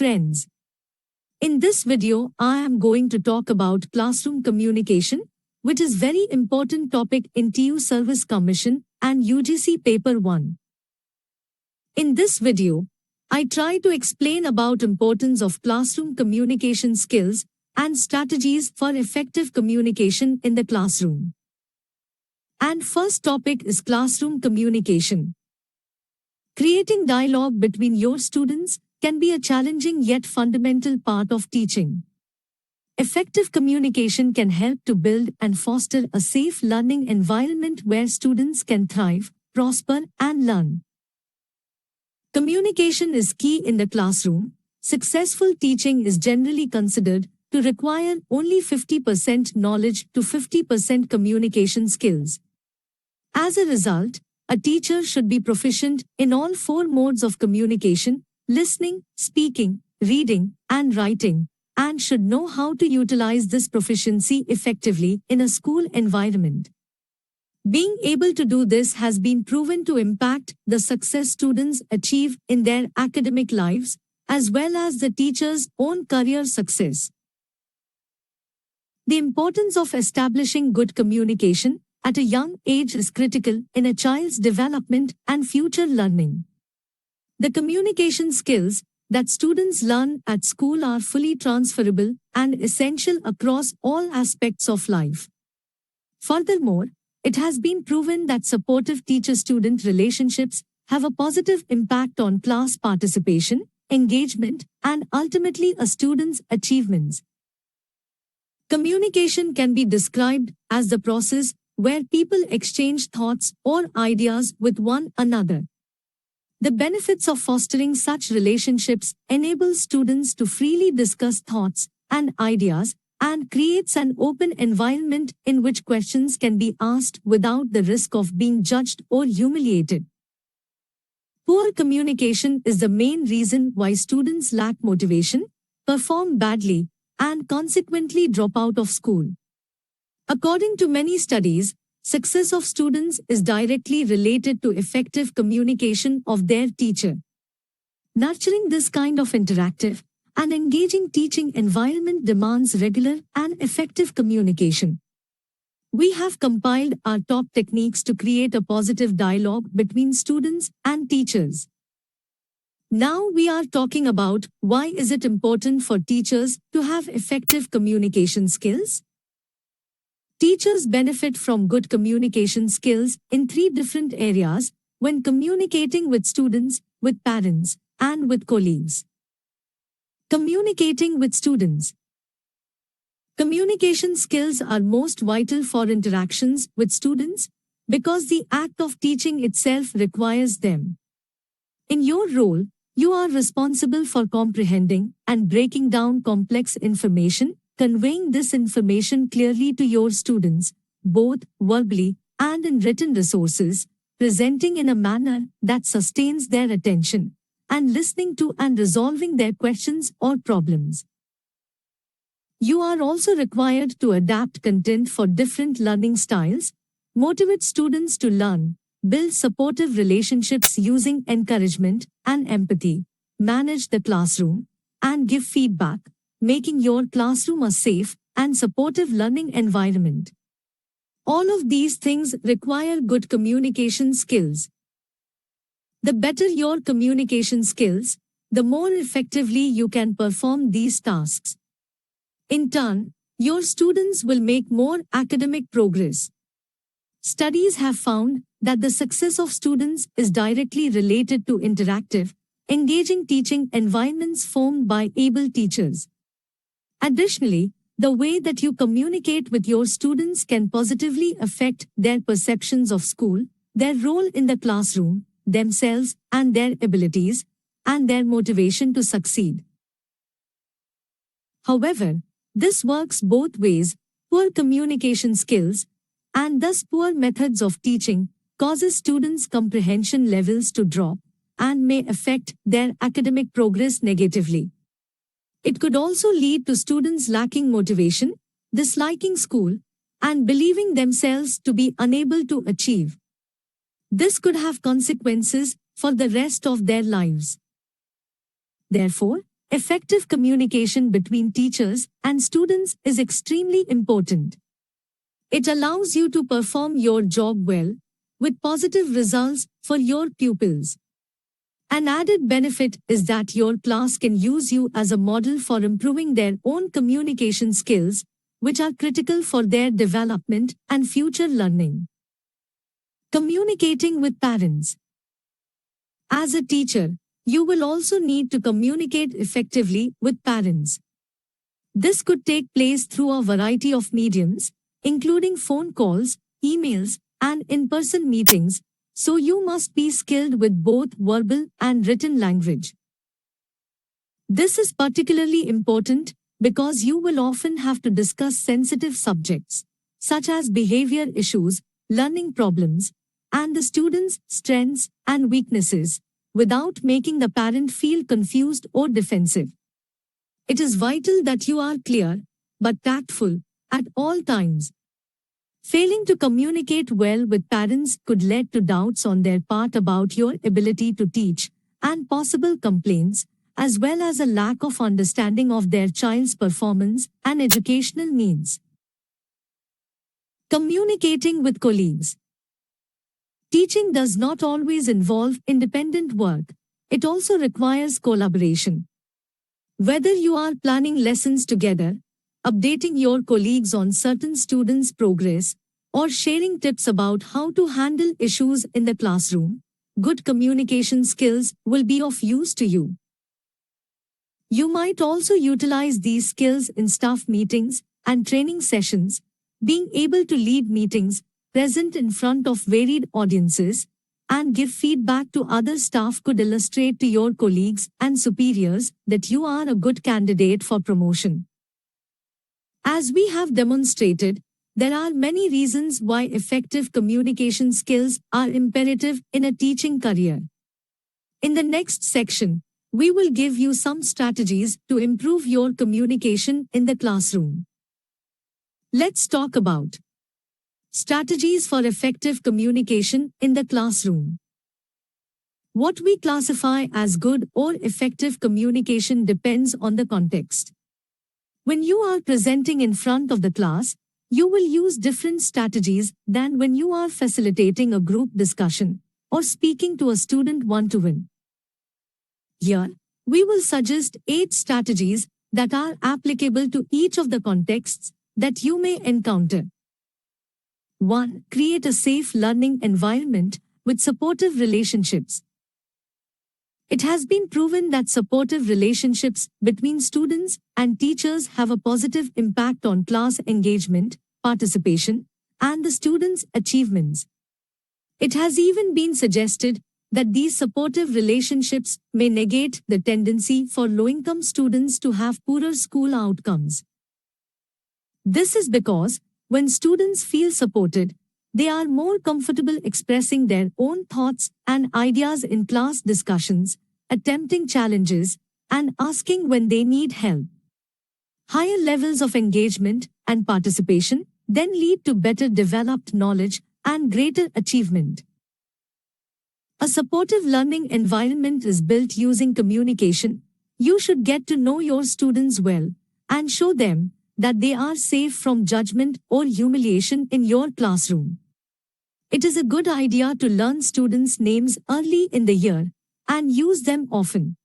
friends. In this video, I am going to talk about classroom communication, which is very important topic in TU Service Commission and UGC Paper 1. In this video, I try to explain about importance of classroom communication skills and strategies for effective communication in the classroom. And first topic is classroom communication. Creating dialogue between your students can be a challenging yet fundamental part of teaching. Effective communication can help to build and foster a safe learning environment where students can thrive, prosper, and learn. Communication is key in the classroom. Successful teaching is generally considered to require only 50% knowledge to 50% communication skills. As a result, a teacher should be proficient in all four modes of communication: listening, speaking, reading, and writing, and should know how to utilize this proficiency effectively in a school environment. Being able to do this has been proven to impact the success students achieve in their academic lives, as well as the teacher's own career success. The importance of establishing good communication at a young age is critical in a child's development and future learning. The communication skills that students learn at school are fully transferable and essential across all aspects of life. Furthermore, it has been proven that supportive teacher-student relationships have a positive impact on class participation, engagement, and ultimately a student's achievements. Communication can be described as the process where people exchange thoughts or ideas with one another. The benefits of fostering such relationships enable students to freely discuss thoughts and ideas and creates an open environment in which questions can be asked without the risk of being judged or humiliated. Poor communication is the main reason why students lack motivation, perform badly, and consequently drop out of school. According to many studies, success of students is directly related to effective communication of their teacher. Nurturing this kind of interactive and engaging teaching environment demands regular and effective communication. We have compiled our top techniques to create a positive dialogue between students and teachers. Now we are talking about why is it important for teachers to have effective communication skills? Teachers benefit from good communication skills in three different areas when communicating with students, with parents, and with colleagues. Communicating with students. Communication skills are most vital for interactions with students because the act of teaching itself requires them. In your role, you are responsible for comprehending and breaking down complex information, conveying this information clearly to your students, both verbally and in written resources, presenting in a manner that sustains their attention, and listening to and resolving their questions or problems. You are also required to adapt content for different learning styles, motivate students to learn, build supportive relationships using encouragement and empathy, manage the classroom, and give feedback, making your classroom a safe and supportive learning environment. All of these things require good communication skills. The better your communication skills, the more effectively you can perform these tasks. In turn, your students will make more academic progress. Studies have found that the success of students is directly related to interactive, engaging teaching environments formed by able teachers. Additionally, the way that you communicate with your students can positively affect their perceptions of school, their role in the classroom, themselves and their abilities, and their motivation to succeed. However, this works both ways. Poor communication skills, and thus poor methods of teaching, causes students' comprehension levels to drop and may affect their academic progress negatively. It could also lead to students lacking motivation, disliking school, and believing themselves to be unable to achieve. This could have consequences for the rest of their lives. Therefore, Effective communication between teachers and students is extremely important. It allows you to perform your job well, with positive results for your pupils. An added benefit is that your class can use you as a model for improving their own communication skills, which are critical for their development and future learning. Communicating with parents. As a teacher, you will also need to communicate effectively with parents. This could take place through a variety of mediums, including phone calls, emails, and in-person meetings, so you must be skilled with both verbal and written language. This is particularly important because you will often have to discuss sensitive subjects, such as behavior issues, learning problems, and the student's strengths and weaknesses, without making the parent feel confused or defensive. It is vital that you are clear, but tactful, at all times. Failing to communicate well with parents could lead to doubts on their part about your ability to teach, and possible complaints, as well as a lack of understanding of their child's performance and educational needs. Communicating with colleagues. Teaching does not always involve independent work. It also requires collaboration. Whether you are planning lessons together, updating your colleagues on certain students' progress, or sharing tips about how to handle issues in the classroom, good communication skills will be of use to you. You might also utilize these skills in staff meetings and training sessions, being able to lead meetings, present in front of varied audiences, and give feedback to other staff could illustrate to your colleagues and superiors that you are a good candidate for promotion. As we have demonstrated, there are many reasons why effective communication skills are imperative in a teaching career. In the next section, we will give you some strategies to improve your communication in the classroom. Let's talk about strategies for effective communication in the classroom. What we classify as good or effective communication depends on the context. When you are presenting in front of the class, you will use different strategies than when you are facilitating a group discussion or speaking to a student one-to-one. Here, we will suggest 8 strategies that are applicable to each of the contexts that you may encounter. 1. Create a safe learning environment with supportive relationships. It has been proven that supportive relationships between students and teachers have a positive impact on class engagement, participation, and the students' achievements. It has even been suggested that these supportive relationships may negate the tendency for low-income students to have poorer school outcomes. This is because when students feel supported, they are more comfortable expressing their own thoughts and ideas in class discussions, attempting challenges, and asking when they need help. Higher levels of engagement and participation then lead to better developed knowledge and greater achievement. A supportive learning environment is built using communication. You should get to know your students well and show them that they are safe from judgment or humiliation in your classroom. It is a good idea to learn students' names early in the year and use them often.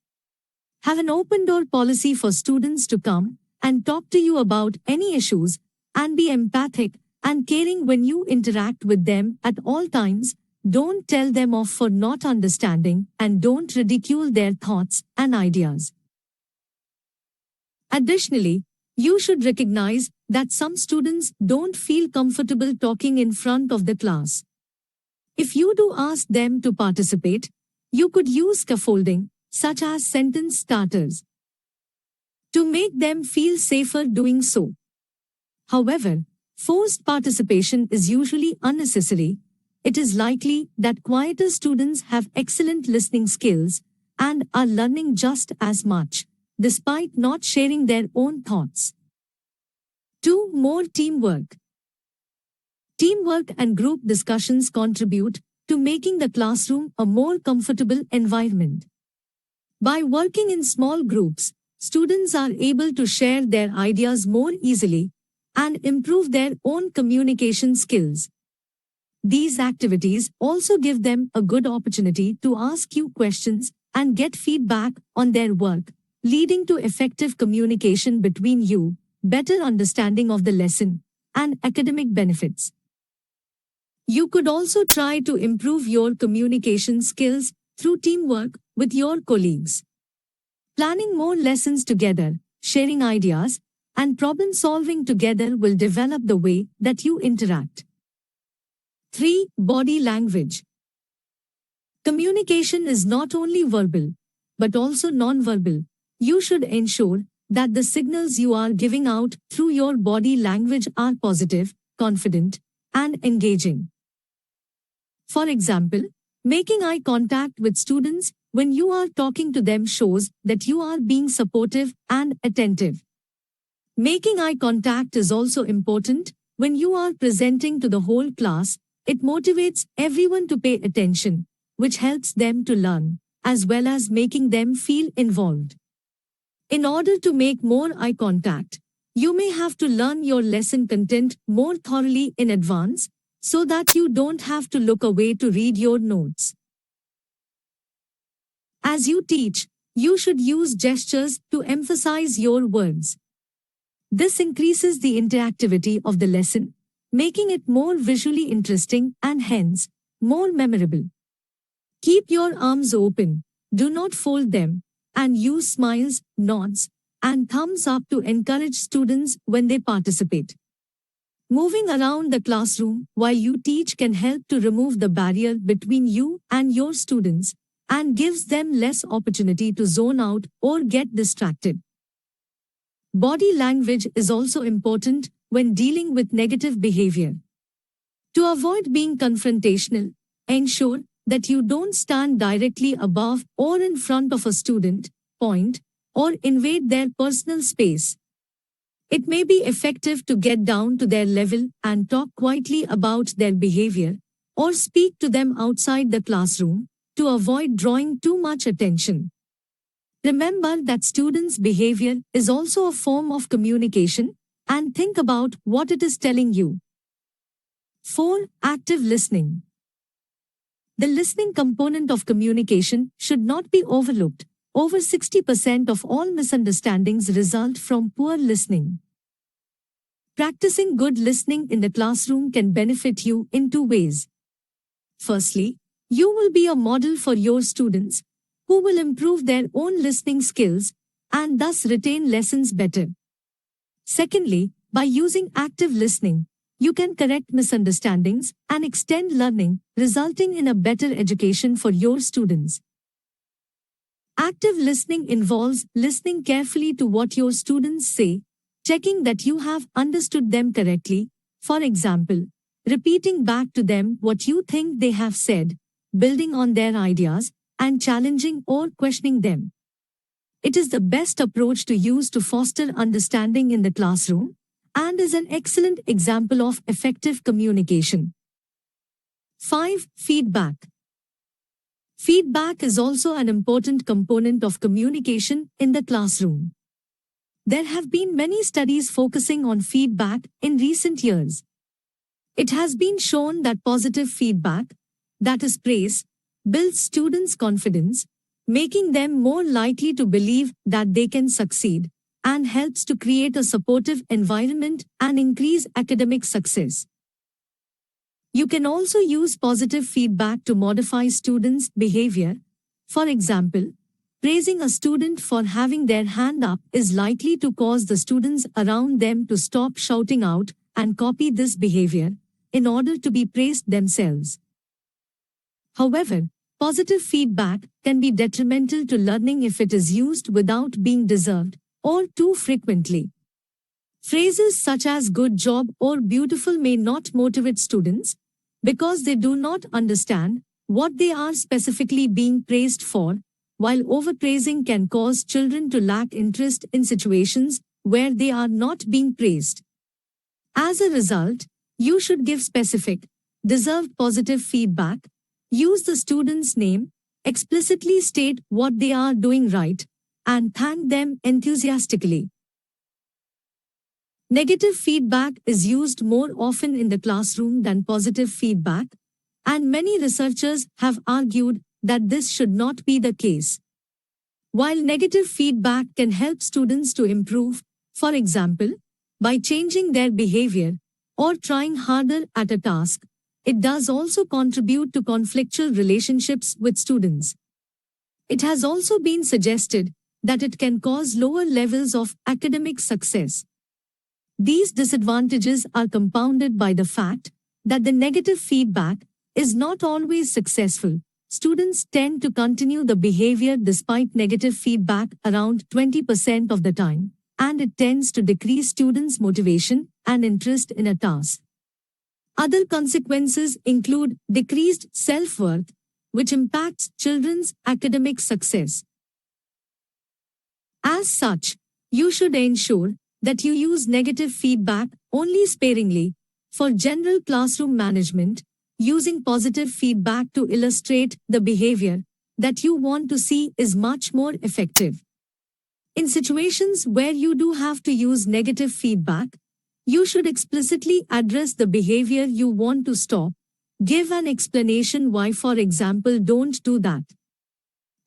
Have an open door policy for students to come and talk to you about any issues, and be empathic and caring when you interact with them at all times. Don't tell them off for not understanding, and don't ridicule their thoughts and ideas. Additionally, you should recognize that some students don't feel comfortable talking in front of the class. If you do ask them to participate, you could use scaffolding, such as sentence starters, to make them feel safer doing so. However, forced participation is usually unnecessary. It is likely that quieter students have excellent listening skills and are learning just as much, despite not sharing their own thoughts. 2. More teamwork. Teamwork and group discussions contribute to making the classroom a more comfortable environment. By working in small groups, students are able to share their ideas more easily and improve their own communication skills. These activities also give them a good opportunity to ask you questions and get feedback on their work, leading to effective communication between you, better understanding of the lesson, and academic benefits. You could also try to improve your communication skills through teamwork with your colleagues. Planning more lessons together, sharing ideas, and problem solving together will develop the way that you interact. 3. Body language. Communication is not only verbal, but also non-verbal. You should ensure that the signals you are giving out through your body language are positive, confident, and engaging. For example, making eye contact with students when you are talking to them shows that you are being supportive and attentive. Making eye contact is also important when you are presenting to the whole class. It motivates everyone to pay attention, which helps them to learn, as well as making them feel involved. In order to make more eye contact, you may have to learn your lesson content more thoroughly in advance, so that you don't have to look away to read your notes. As you teach, you should use gestures to emphasize your words. This increases the interactivity of the lesson, making it more visually interesting and hence, more memorable. Keep your arms open, do not fold them, and use smiles, nods, and thumbs up to encourage students when they participate. Moving around the classroom while you teach can help to remove the barrier between you and your students and gives them less opportunity to zone out or get distracted. Body language is also important when dealing with negative behavior. To avoid being confrontational, ensure that you don't stand directly above or in front of a student, point, or invade their personal space. It may be effective to get down to their level and talk quietly about their behavior, or speak to them outside the classroom to avoid drawing too much attention. Remember that students' behavior is also a form of communication, and think about what it is telling you. 4. Active listening. The listening component of communication should not be overlooked. Over 60% of all misunderstandings result from poor listening. Practicing good listening in the classroom can benefit you in two ways. Firstly, you will be a model for your students, who will improve their own listening skills and thus retain lessons better. Secondly, by using active listening, you can correct misunderstandings and extend learning, resulting in a better education for your students. Active listening involves listening carefully to what your students say, checking that you have understood them correctly, for example, repeating back to them what you think they have said, building on their ideas, and challenging or questioning them. It is the best approach to use to foster understanding in the classroom and is an excellent example of effective communication. 5. Feedback. Feedback is also an important component of communication in the classroom. There have been many studies focusing on feedback in recent years. It has been shown that positive feedback, that is praise, builds students' confidence, making them more likely to believe that they can succeed, and helps to create a supportive environment and increase academic success. You can also use positive feedback to modify students' behavior. For example, praising a student for having their hand up is likely to cause the students around them to stop shouting out and copy this behavior in order to be praised themselves. However, positive feedback can be detrimental to learning if it is used without being deserved or too frequently. Phrases such as good job or beautiful may not motivate students because they do not understand what they are specifically being praised for, while overpraising can cause children to lack interest in situations where they are not being praised. As a result, you should give specific, deserved positive feedback, use the student's name, explicitly state what they are doing right, and thank them enthusiastically. Negative feedback is used more often in the classroom than positive feedback, and many researchers have argued that this should not be the case. While negative feedback can help students to improve, for example, by changing their behavior or trying harder at a task, it does also contribute to conflictual relationships with students. It has also been suggested that it can cause lower levels of academic success. These disadvantages are compounded by the fact that the negative feedback is not always successful. Students tend to continue the behavior despite negative feedback around 20% of the time, and it tends to decrease students' motivation and interest in a task. Other consequences include decreased self-worth, which impacts children's academic success. As such, you should ensure that you use negative feedback only sparingly. For general classroom management, using positive feedback to illustrate the behavior that you want to see is much more effective. In situations where you do have to use negative feedback, you should explicitly address the behavior you want to stop. Give an explanation why, for example, don't do that.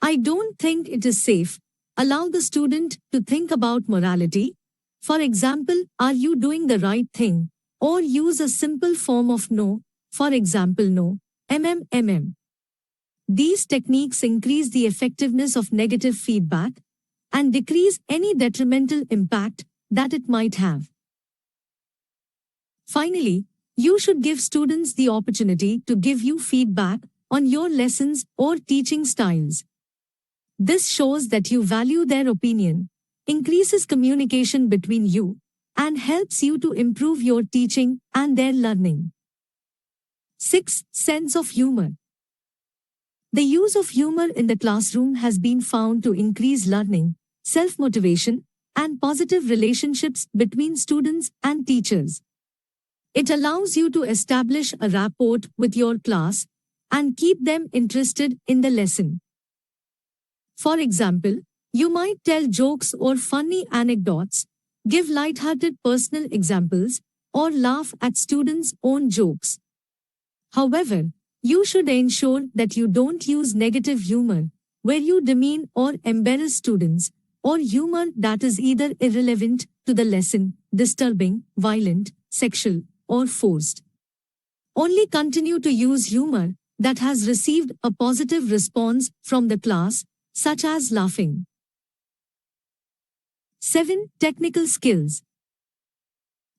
I don't think it is safe. Allow the student to think about morality. For example, are you doing the right thing? Or use a simple form of no, for example, no, mm. These techniques increase the effectiveness of negative feedback and decrease any detrimental impact that it might have. Finally, you should give students the opportunity to give you feedback on your lessons or teaching styles. This shows that you value their opinion, increases communication between you, and helps you to improve your teaching and their learning. 6. Sense of humor. The use of humor in the classroom has been found to increase learning, self-motivation, and positive relationships between students and teachers. It allows you to establish a rapport with your class and keep them interested in the lesson. For example, you might tell jokes or funny anecdotes, give light-hearted personal examples, or laugh at students' own jokes. However, you should ensure that you don't use negative humor, where you demean or embarrass students, or humor that is either irrelevant to the lesson, disturbing, violent, sexual, or forced. Only continue to use humor that has received a positive response from the class, such as laughing. 7. Technical skills.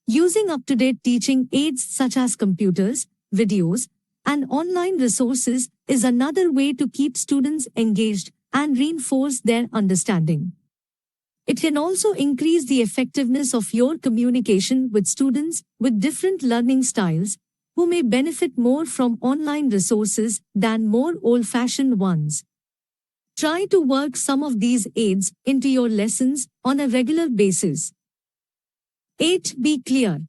Using up-to-date teaching aids such as computers, videos, and online resources is another way to keep students engaged and reinforce their understanding. It can also increase the effectiveness of your communication with students with different learning styles, who may benefit more from online resources than more old-fashioned ones. Try to work some of these aids into your lessons on a regular basis. 8. Be clear.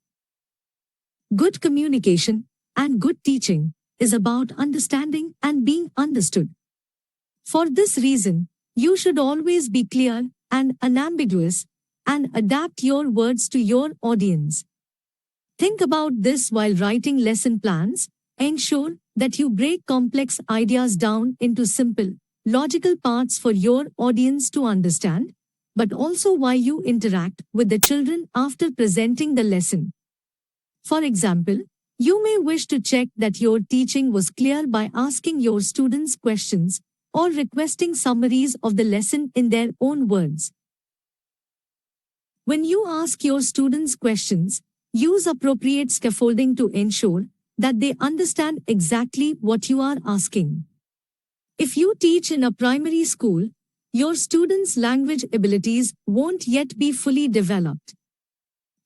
Good communication and good teaching is about understanding and being understood. For this reason, you should always be clear and unambiguous and adapt your words to your audience. Think about this while writing lesson plans. Ensure that you break complex ideas down into simple, logical parts for your audience to understand, but also why you interact with the children after presenting the lesson. For example, you may wish to check that your teaching was clear by asking your students questions or requesting summaries of the lesson in their own words. When you ask your students questions, use appropriate scaffolding to ensure that they understand exactly what you are asking. If you teach in a primary school, your students' language abilities won't yet be fully developed.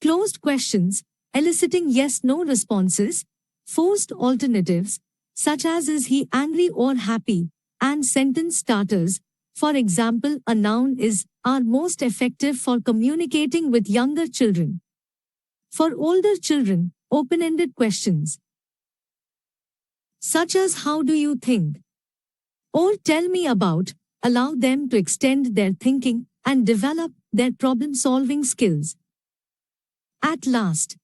Closed questions, eliciting yes-no responses, forced alternatives, such as is he angry or happy, and sentence starters, for example, a noun is, are most effective for communicating with younger children. For older children, open-ended questions, such as how do you think? Or tell me about, allow them to extend their thinking and develop their problem-solving skills. At last,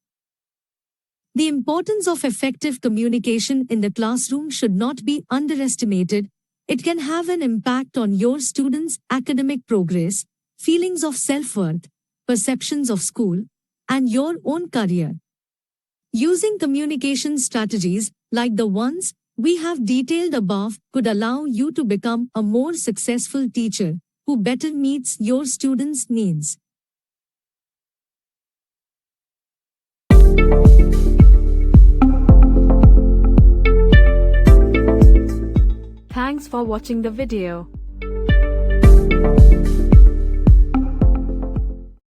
the importance of effective communication in the classroom should not be underestimated. It can have an impact on your students' academic progress, feelings of self-worth, perceptions of school, and your own career. Using communication strategies like the ones we have detailed above could allow you to become a more successful teacher who better meets your students' needs. Thanks for watching the video.